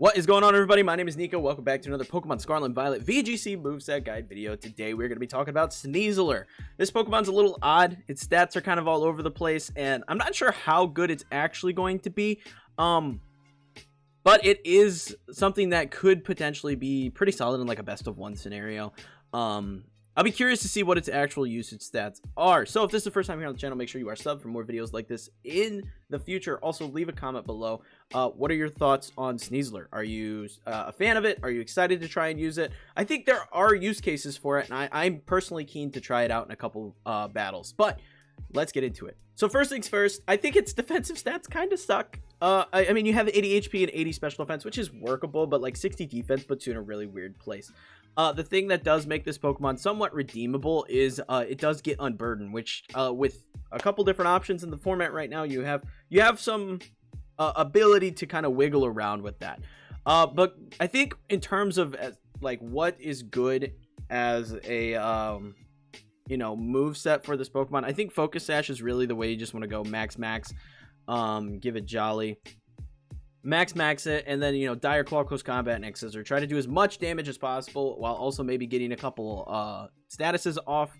What is going on, everybody? My name is Kneeckoh. Welcome back to another Pokemon Scarlet and Violet VGC Moveset Guide video. Today, we're going to be talking about SNEASLER. This Pokemon's a little odd. Its stats are kind of all over the place, and I'm not sure how good it's actually going to be. But it is something that could potentially be pretty solid in like a best-of-1 scenario. I'll be curious to see what its actual usage stats are. So if this is the first time here on the channel, make sure you are subbed for more videos like this in the future. Also, leave a comment below. What are your thoughts on SNEASLER? Are you a fan of it? Are you excited to try and use it? I think there are use cases for it, and I'm personally keen to try it out in a couple battles. But let's get into it. So first things first, I think its defensive stats kind of suck. I mean, you have 80 HP and 80 special defense, which is workable, but like 60 defense puts you in a really weird place. The thing that does make this Pokemon somewhat redeemable is it does get Unburden, which with a couple different options in the format right now, you have some ability to kind of wiggle around with that. But I think in terms of like what is good as a move set for this Pokemon, I think Focus Sash is really the way you just want to go max. Give it Jolly. Max it, and then Dire Claw, Close Combat, and X Scissor. Try to do as much damage as possible while also maybe getting a couple statuses off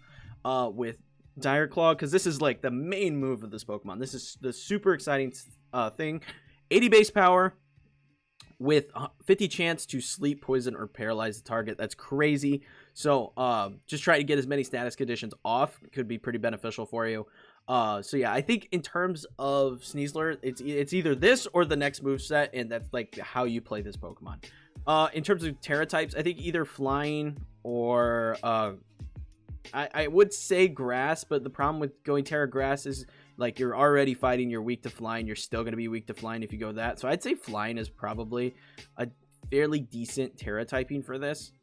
with Dire Claw, because this is like the main move of this Pokemon. This is the super exciting thing. 80 base power with 50 chance to sleep, poison, or paralyze the target. That's crazy. So just try to get as many status conditions off. It could be pretty beneficial for you. So yeah, I think in terms of SNEASLER, it's either this or the next moveset, and that's like how you play this Pokemon. In terms of Terra types, I think either Flying or I would say Grass, but the problem with going Terra Grass is like you're already fighting, you're weak to Flying, you're still going to be weak to Flying if you go that. So I'd say Flying is probably a fairly decent Terra typing for this.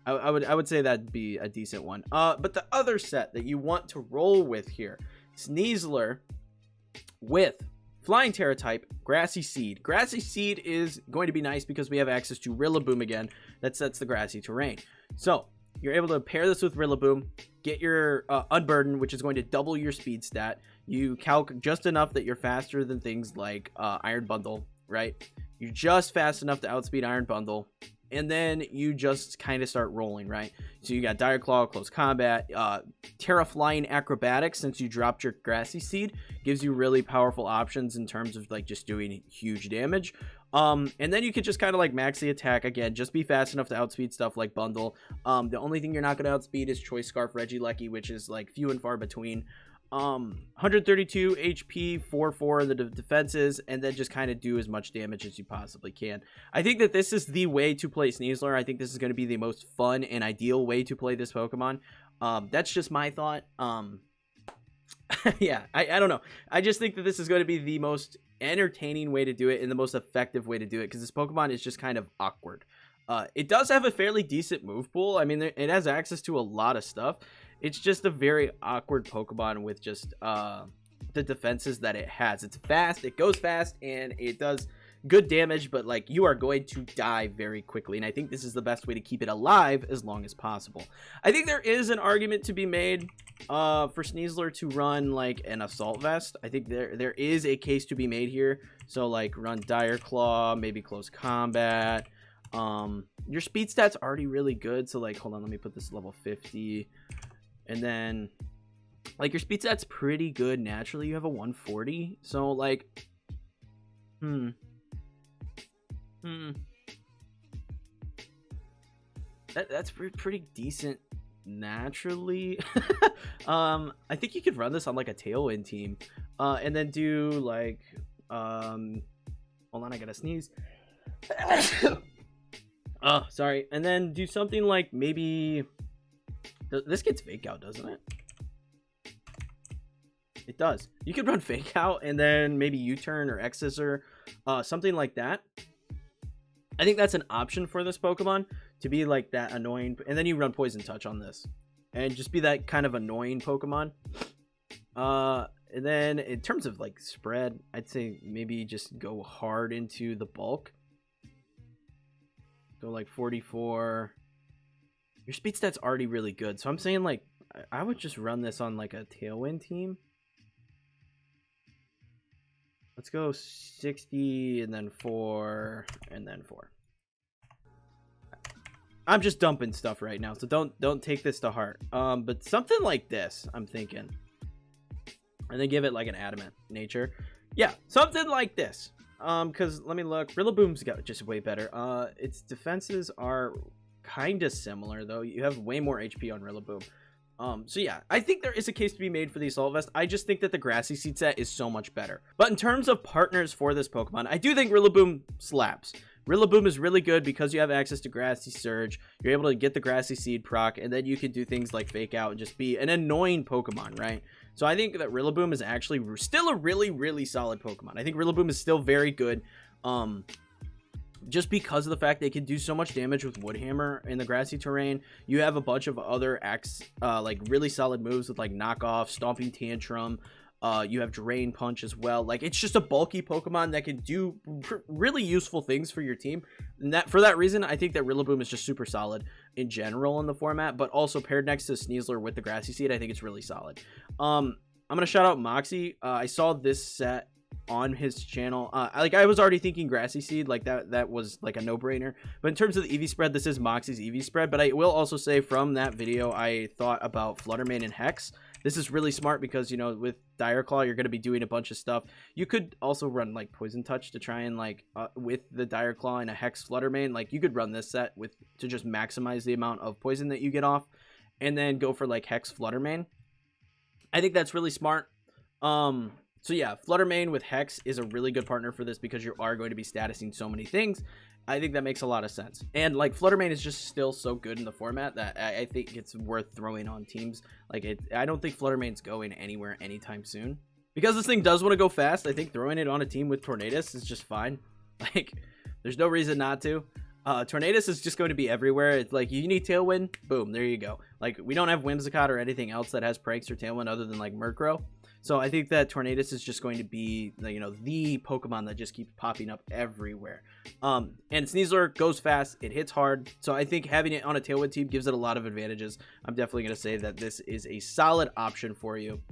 I would say that'd be a decent one. But the other set that you want to roll with here, SNEASLER with Flying Terra type, Grassy Seed. Grassy Seed is going to be nice because we have access to Rillaboom again. That sets the grassy terrain. So you're able to pair this with Rillaboom, get your Unburden, which is going to double your speed stat. You calc just enough that you're faster than things like Iron Bundle, right? You're just fast enough to outspeed Iron Bundle. And then you just kind of start rolling, right? So you got Dire Claw, Close Combat, Terra Flying Acrobatics, since you dropped your Grassy Seed, gives you really powerful options in terms of like just doing huge damage. And then you could just kind of like max the attack again, just be fast enough to outspeed stuff like Bundle. The only thing you're not going to outspeed is Choice Scarf Regieleki, which is like few and far between. 132 HP, 4 in the defenses, and then just kind of do as much damage as you possibly can. I think that this is the way to play SNEASLER. I think this is going to be the most fun and ideal way to play this Pokemon. That's just my thought. Yeah, I don't know. I just think that this is going to be the most entertaining way to do it and the most effective way to do it, because this Pokemon is just kind of awkward. It does have a fairly decent move pool. I mean, it has access to a lot of stuff. It's just a very awkward Pokemon with just the defenses that it has. It's fast, it goes fast, and it does good damage, but like you are going to die very quickly. And I think this is the best way to keep it alive as long as possible. I think there is an argument to be made for SNEASLER to run like an Assault Vest. I think there is a case to be made here. So like run Dire Claw, maybe Close Combat. Your speed stat's already really good. So like, hold on, let me put this level 50. And then like your speed stat's pretty good naturally. You have a 140. So like that's pretty decent naturally. I think you could run this on like a Tailwind team. And then do like hold on, I gotta sneeze. Oh, sorry. And then do something like maybe this gets Fake Out, doesn't it? It does. You could run Fake Out and then maybe U-Turn or X Scissor, something like that. I think that's an option for this Pokemon, to be like that annoying. And then you run Poison Touch on this and just be that kind of annoying Pokemon. And then in terms of like spread, I'd say maybe just go hard into the bulk. Go like 44. Your speed stat's already really good, so I'm saying like I would just run this on like a Tailwind team. Let's go 60 and then 4 and then 4. I'm just dumping stuff right now, so don't take this to heart. But something like this, I'm thinking. And then give it like an adamant nature. Yeah, something like this. Because let me look. Rillaboom's got just way better. Its defenses are kind of similar though. You have way more HP on Rillaboom. So yeah, I think there is a case to be made for the Assault Vest. I just think that the Grassy Seed set is so much better. But in terms of partners for this Pokemon, I do think Rillaboom slaps. Rillaboom is really good because you have access to Grassy Surge. You're able to get the Grassy Seed proc, and then you can do things like Fake Out and just be an annoying Pokemon, right? So I think that Rillaboom is actually still a really, really solid Pokemon. I think Rillaboom is still very good. Just because of the fact they can do so much damage with Wood Hammer in the grassy terrain. You have a bunch of other like really solid moves with like Knockoff, Stomping Tantrum. You have Drain Punch as well. Like, it's just a bulky Pokemon that can do really useful things for your team. And for that reason, I think that Rillaboom is just super solid in general in the format, but also paired next to Sneasler with the Grassy Seed, I think it's really solid. I'm gonna shout out Moxie. I saw this set on his channel. I was already thinking Grassy Seed, like that was like a no-brainer. But in terms of the EV spread, this is Moxie's EV spread. But I will also say from that video, I thought about Fluttermane and Hex. This is really smart because, you know, with Dire Claw, you're going to be doing a bunch of stuff. You could also run like Poison Touch to try and like with the Dire Claw and a Hex Fluttermane, like you could run this set to just maximize the amount of poison that you get off, and then go for like Hex Fluttermane. I think that's really smart. So yeah, Fluttermane with Hex is a really good partner for this because you are going to be statusing so many things. I think that makes a lot of sense. And like Fluttermane is just still so good in the format that I think it's worth throwing on teams. Like I don't think Fluttermane's going anywhere anytime soon. Because this thing does want to go fast, I think throwing it on a team with Tornadus is just fine. Like, there's no reason not to. Tornadus is just going to be everywhere. It's like, you need Tailwind, boom, there you go. Like, we don't have Whimsicott or anything else that has Pranks or Tailwind other than like Murkrow. So I think that Tornadus is just going to be, you know, the Pokemon that just keeps popping up everywhere. And Sneasler goes fast, it hits hard. So I think having it on a Tailwind team gives it a lot of advantages. I'm definitely going to say that this is a solid option for you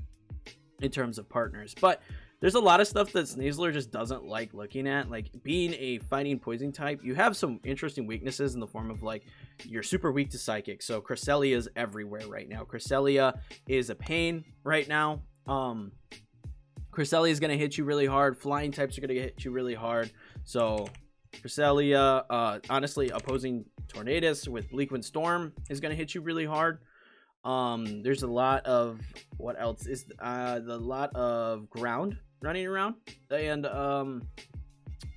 in terms of partners. But there's a lot of stuff that Sneasler just doesn't like looking at. Like, being a fighting poison type, you have some interesting weaknesses in the form of, like, you're super weak to Psychic. So Cresselia is everywhere right now. Cresselia is a pain right now. Cresselia is going to hit you really hard. Flying types are going to hit you really hard. So Cresselia, honestly, opposing Tornadus with Bleakwind Storm is going to hit you really hard. There's a lot of, what else is the lot of ground running around, and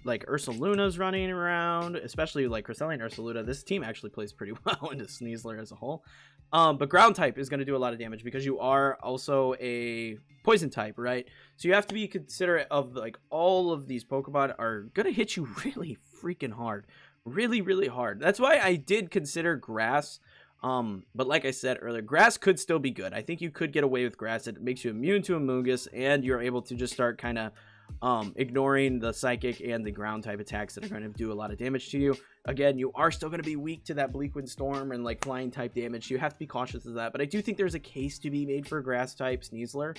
like Ursaluna's running around, especially like Cresselia and Ursaluna. This team actually plays pretty well into Sneasler as a whole. But ground type is going to do a lot of damage because you are also a poison type, right? So you have to be considerate of, like, all of these Pokemon are going to hit you really freaking hard. Really, really hard. That's why I did consider Grass. But like I said earlier, Grass could still be good. I think you could get away with Grass. It makes you immune to Amoonguss, and you're able to just start kind of ignoring the Psychic and the ground type attacks that are going to do a lot of damage to you. Again, you are still going to be weak to that Bleakwind Storm and like flying type damage. You have to be cautious of that, but I do think there's a case to be made for grass type Sneasler.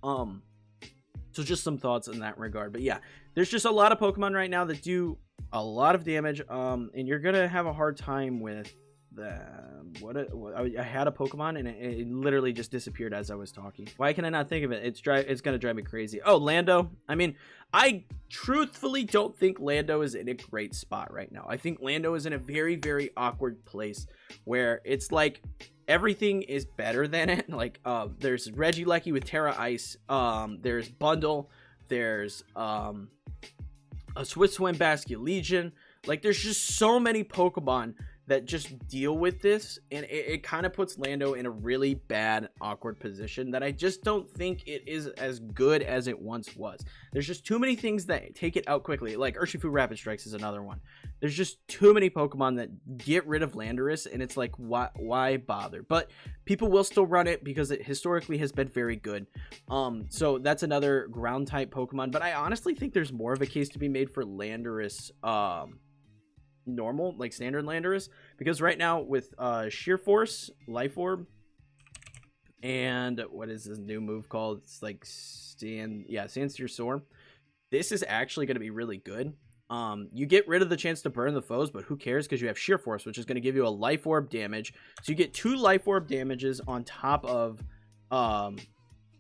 So just some thoughts in that regard. But yeah, there's just a lot of Pokemon right now that do a lot of damage, and you're going to have a hard time with I had a Pokemon and it literally just disappeared as I was talking. Why can I not think of it? It's gonna drive me crazy. Oh, Lando. I mean, I truthfully don't think Lando is in a great spot right now. I think Lando is in a very, very awkward place where it's like everything is better than it. Like, there's Regieleki with Terra Ice. There's Bundle. There's a Swift Swim Basculegion. Like, there's just so many Pokemon that just deal with this, and it kind of puts Lando in a really bad, awkward position that I just don't think it is as good as it once was. There's just too many things that take it out quickly. Like Urshifu Rapid Strikes is another one. There's just too many Pokemon that get rid of Landorus, and it's like, why bother? But people will still run it because it historically has been very good. So that's another ground type Pokemon, but I honestly think there's more of a case to be made for Landorus, normal, like standard Landorus, because right now with Sheer Force, Life Orb, and what is this new move called? It's like Sandsear Soar. this is actually going to be really good. You get rid of the chance to burn the foes, but who cares, because you have Sheer Force, which is going to give you a Life Orb damage. So you get 2 Life Orb damages on top of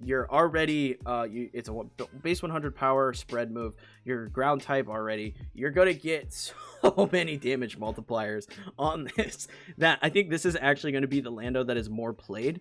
you're already it's a base 100 power spread move. Your ground type already. You're gonna get so many damage multipliers on this that I think this is actually going to be the Lando that is more played.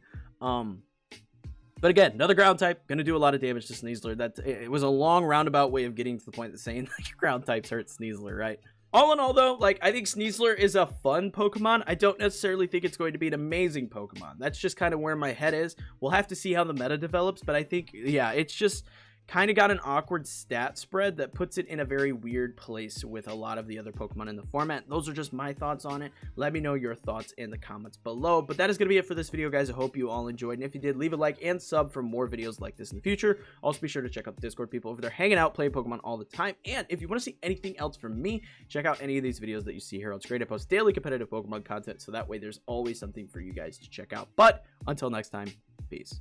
But again, another ground type, going to do a lot of damage to SNEASLER. It was a long roundabout way of getting to the point of saying that your ground types hurt SNEASLER, right? All in all, though, like, I think SNEASLER is a fun Pokemon. I don't necessarily think it's going to be an amazing Pokemon. That's just kind of where my head is. We'll have to see how the meta develops, but I think, yeah, it's just kind of got an awkward stat spread that puts it in a very weird place with a lot of the other Pokemon in the format. Those are just my thoughts on it. Let me know your thoughts in the comments below. But that is going to be it for this video, guys. I hope you all enjoyed. And if you did, leave a like and sub for more videos like this in the future. Also, be sure to check out the Discord. People over there hanging out, playing Pokemon all the time. And if you want to see anything else from me, check out any of these videos that you see here on screen. I post daily competitive Pokemon content, so that way there's always something for you guys to check out. But until next time, peace.